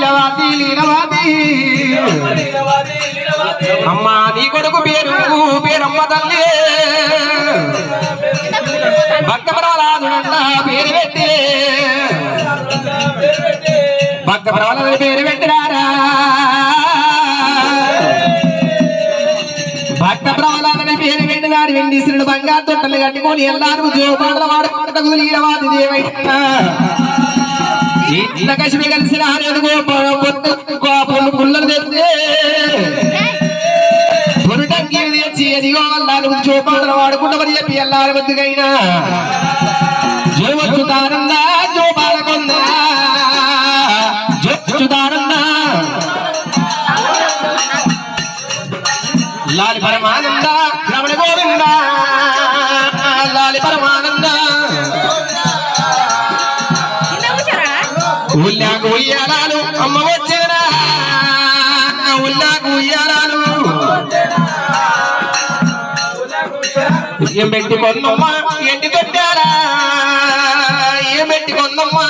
లీలవాది లీలవాది అమ్మా నీ కొడుకు పేరమ్మ తల్లి భక్త ప్రహ్లాదుడంట పేరు పెట్టి భక్త ప్రహ్లాదుని పేరు పెట్టినారా భక్త ప్రహ్లాదుని పేరు పెట్టినాడు వెండిశ్రుడు బంగారు తొట్టలు కట్టుకొని ఎల్లారు జోపాటలు వాడుకుంటకు లీలవాది దేవైనా ఇంత కసిమి కలిసిన పుల్లలు తెస్తే పొరుటంకి తెచ్చి అదిగో అల్లారు జోపాటలు వాడుకుంటామని చెప్పి ఎల్లారు బతుకైనా జోవచ్చుతారన్నా జోపాలకొందా జోచుతారన్నా లాలి పరమానంద రమణ గోవింద లాలి పరమానంద ఉల్లాకు ఉయ్యాలాలు అమ్మ వచ్చేనా ఉల్లాకు ఉయ్యాలాలు ఏం పెట్టి కొందమ్మా ఎంటి కొట్టారా ఏం పెట్టి కొందమ్మా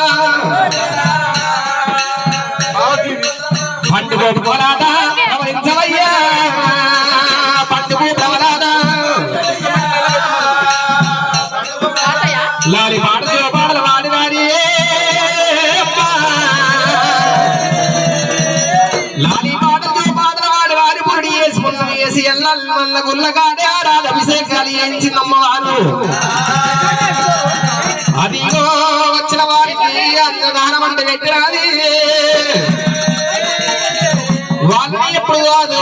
పండుగ పోరాదా గమనించవయ్యా పండుగ ప్రవరాదా లాలి పాటలు పాటలు వాడినారి లాలి పాటలు పాటలు వాడి పురుడి వేసి ఎల్ల గుల్లగానే ఆడాలి అభిషేకాలు ఏంచిందమ్మవారు అదిగో వచ్చిన వారికి అన్నదానం అంటే పెట్టినది వాళ్ళని ఎప్పుడు కాదు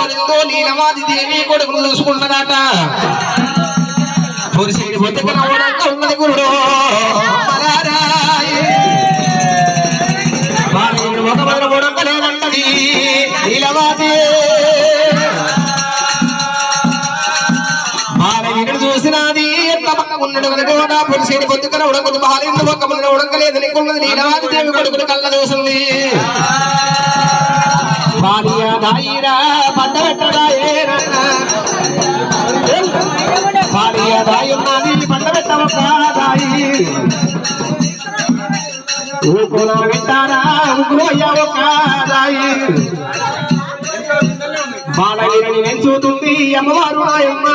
లీలవాది దేవి కొడుకును చూసుకుంటున్నారట పురుషుడి ఉన్నది గురుడు ఒక మొదలు మూడంకలేదంటది లీలవాది బాలవీరుడు చూసినది ఎంత ఉన్నాడు కనుక పురుషుడి పొద్దుకన ఉడకొద్దు బాలవీరుడు ఒక మొదలు ఉడకలేదు నీకున్నది లీలవాది దేవి కొడుకును కళ్ళ చూసింది బాలియా దాయిరా పండబెట్టడాయేరా బాలియా దాయున్నది పండబెట్టవకాదాయి ఊకుల పెట్టారా ఊకులయ్యా ఒకదాయి బాలవీరుని నెంచుతుంది అమ్మవారు నాయమ్మ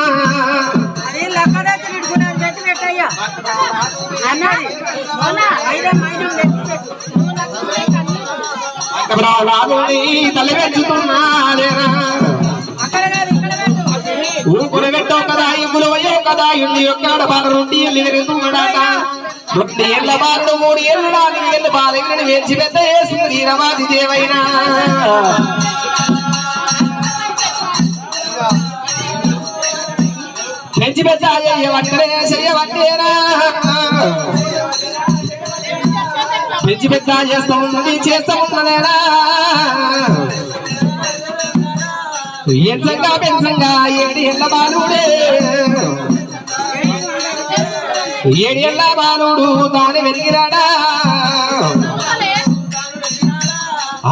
తల్లి పెంచుతున్నాడేనా ఊకులు పెట్టో కదా ఇబ్బులు అయ్యో కదా ఇల్లు యొక్క బాల 2 ఏళ్ళు ఎరుగుతున్నాడట 2 ఏళ్ళ బాలుడు 3 ఏళ్ళు 4 ఏళ్ళు బాలయ్యని వేసి పెద్ద వేసింది లీలవాది దేవైనా పెంచి పెద్ద అయ్యవట్టే చెయ్యవట్టేనా పెంచి పెద్ద చేస్తా ఉన్నదేనా ఎంచంగా పెంచంగా 7 ఏళ్ళ బాలుడే 7 ఏళ్ళ బాలుడు దాని వెలిగిరాడా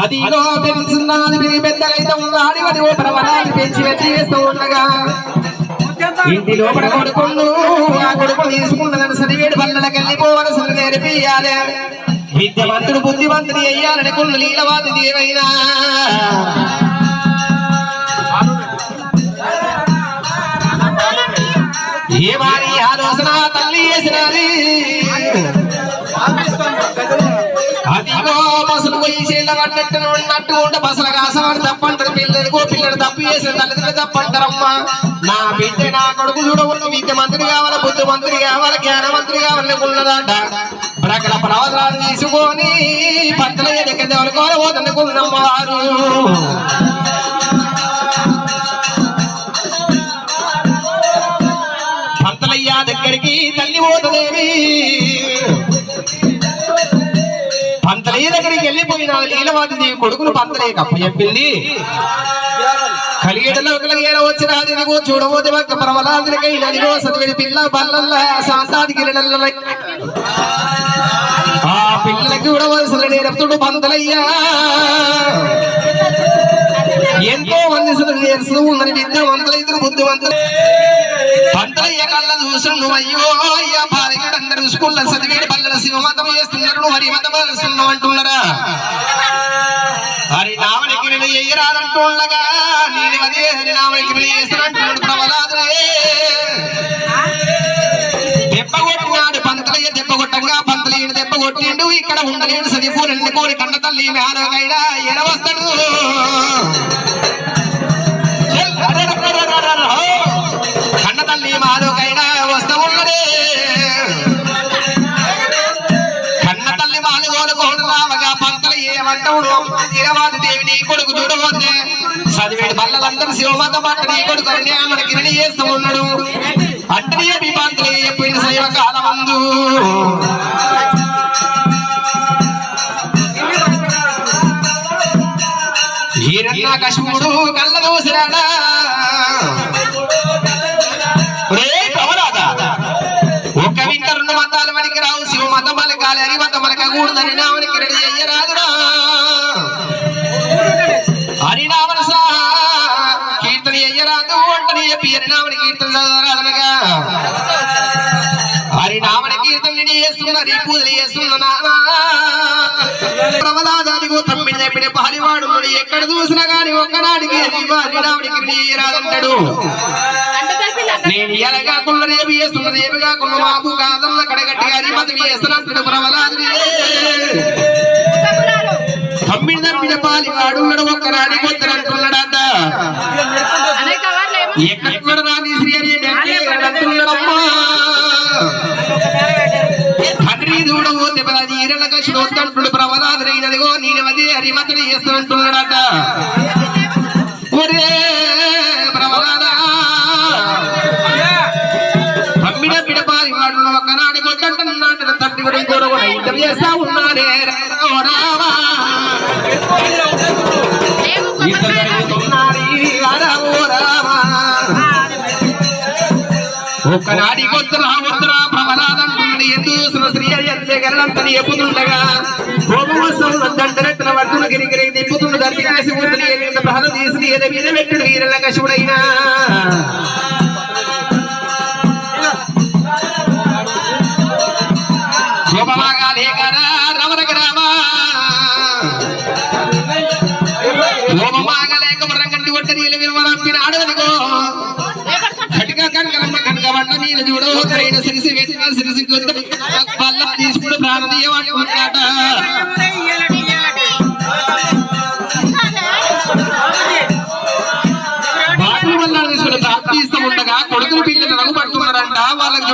అదిలో పెంచున్నది పెద్దలైతే ఉన్నాడు అది ఓ ప్రవరాన్ని పెంచి వెచ్చి వేస్తూ ఉండగా ఇంటి లోపల కొడుకులు ఆ కొడుకు తీసుకున్నదని సరివేడు పల్లెలకు వెళ్ళిపోవలసిన నేర్పియాలి విద్యవంతుడు బుద్ధివంతుడు అయ్యాలని కుళ్ళు లీలవాది దేవైనా ఏ వారి ఆలోచన తల్లి వేసినది అదిగో బస్సులు పోయి చేళ్ళ పడ్డట్టు ఉన్నట్టు ఉంటే బస్సులు కాసవాడు తప్పంటారు పిల్లలు తప్పు చేసిన తల్లిదండ్రులు తప్పంటారమ్మా నా బిడ్డ నా కొడుకు చూడవద్దు విద్యమంతుడు కావాలి బుద్ధిమంతుడు కావాలి జ్ఞానవంతుడు కావాలని ఉన్నదంట రకల ప్రవచనాలు తీసుకొని పంటల ఎక్కడ ఎవరికోవాలి పోతుందనుకున్నమ్మవారు పంతలయ్య దగ్గరికి తల్లి పోతదేవి పంతలయ్య దగ్గరికి వెళ్ళిపోయిన లీలవాది దేవి కొడుకును పంతలయ్య కప్ప చెప్పింది కలిగేటలో వచ్చిన అదిగో చూడబోతే ఒక ప్రవలాదులకై నదిగో సతివిడి పిల్ల బల్ల శాంతాదికి ఆ పిల్లలకి చూడవలసిన నేరపుతుడు పంతలయ్యా ఎంతో మంది చేస్తూ ఉన్నది విద్యావంతులైతులు బుద్ధివంతులు పంతలయ్య కళ్ళ చూసు నువ్వు అయ్యో అయ్యా భార్యడు అందరూ స్కూల్లో చదివేడు పల్లెల శివమతం చేస్తున్నారు నువ్వు హరిమతం చేస్తున్నావు అంటున్నారా అంటుండగా నేను అదే హరినామకి చేస్తున్నట్టు ప్రవలాదులే దెబ్బ కొట్టినాడు పంతలయ్య దెబ్బ కొట్టంగా పంతలయ్యను దెబ్బ కొట్టిండు ఇక్కడ ఉండలేడు సదిపూ రెండు కోడి కన్న తల్లి మేనకైనా ఎడవస్తాడు కన్న తల్లి మాలోకైనా వస్తా ఉన్నదే కన్న తల్లి మాలుగోలు కోడు రావగా పంతలు ఏమంటాడు ఇరవాది దేవిని కొడుకు చూడబోతే చదివేడు బల్లలందరూ శివమత పట్ట నీ కొడుకు మనకి రెడీ చేస్తూ ఉన్నాడు అట్టని మీ పంతులు ఎప్పుడు శైవ కాలమందు హిరణ్యాకశిపుడు కళ్ళ దూసిరాడా ఒక వింట రెండు మతాలు మనకి రావు శివ మతం మలకాలి హరి మతం మలకూడదని నామనికి రెడీ అయ్యరాదురా హరినామన కీర్తన అయ్యరాదు వంటని చెప్పి హరినామని కీర్తన చదవరాదనగా హరినామని కీర్తన చేస్తున్నారు పూజలు చేస్తున్నా ప్రవలాదాదిగో తమ్మిడి చెప్పిన హరివాడు ఎక్కడ చూసినా గాని ఒక్కనాడికి హరినామనికి రాదంటాడు నేను ఎలాగా కుళ్ళ రేపు చేస్తున్న రేపు కాకుండా మాపు కాదన్న కడగట్టి హరిమతి చేస్తున్నట్టు ప్రవలాది తమ్మిడి తమ్మిడి పాలివాడు ఒక్కనాడి కొత్తనంటున్నాడట ఎక్కడ రాని శ్రీ అని అంటున్నాడమ్మా తండ్రి చూడబోతే పది ఈరల కసి వస్తుంటుడు ప్రవలాదులైనదిగో నేను అదే హరిమతిని చేస్తున్నట్టున్నాడట ఒరే ప్రవలాదా తమ్మిడ పిడపాలి వాడు ఒకనాడు కొట్టంటున్నాడు తండ్రి కూడా ఇంకోరు కూడా ఇద్దరు చేస్తా ఉన్నారే రావా ఇద్దరు జరుగుతున్నారు రావా ఒకనాడి కొత్తరా ఉత్తరా ప్రవలాదంటున్నాడు ఎందుకు శ్రీ అయ్యే గల్లంతని ఎప్పుతుండగా దండరెట్ల వర్తులు గిరిగిరి నిప్పుతుండు దర్శి కాసి ఉంటుంది ప్రహల తీసి ఏదో మీద పెట్టుడు ఈరల కశుడైనా శోభమాగాలే కరా రమరక రామా శోభమాగలేక వరంగంటి ఒట్టని విలువరంపిన ఆడవనిగో కటిక కనకరమ్మ కనక వడ్డ మీద చూడు సిరిసి వేసిన సిరిసి పల్ల తీసుకుని ప్రాణదీయవాడు